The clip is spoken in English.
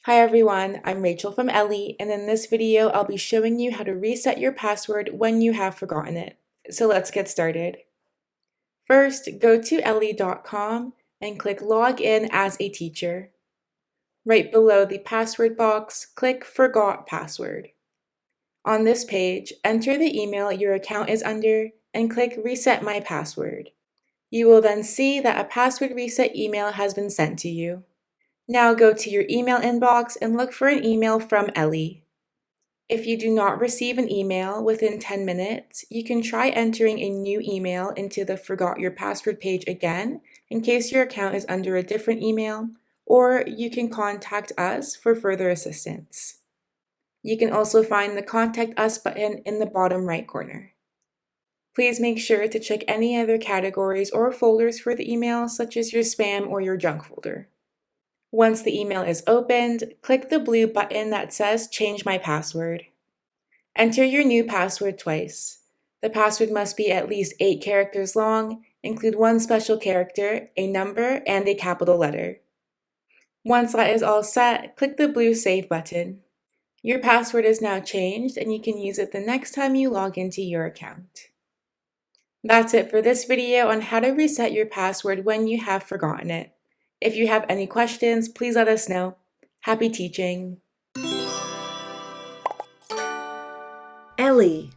Hi everyone, I'm Rachel from Ellii, and in this video I'll be showing you how to reset your password when you have forgotten it. So let's get started. First, go to ellii.com and click Log in as a teacher. Right below the password box, click Forgot Password. On this page, enter the email your account is under and click Reset My Password. You will then see that a password reset email has been sent to you. Now go to your email inbox and look for an email from Ellii. If you do not receive an email within 10 minutes, you can try entering a new email into the Forgot Your Password page again in case your account is under a different email, or you can contact us for further assistance. You can also find the Contact Us button in the bottom right corner. Please make sure to check any other categories or folders for the email, such as your spam or your junk folder. Once the email is opened, click the blue button that says Change My Password. Enter your new password twice. The password must be at least 8 characters long, include one special character, a number, and a capital letter. Once that is all set, click the blue Save button. Your password is now changed and you can use it the next time you log into your account. That's it for this video on how to reset your password when you have forgotten it. If you have any questions, please let us know. Happy teaching! Ellii,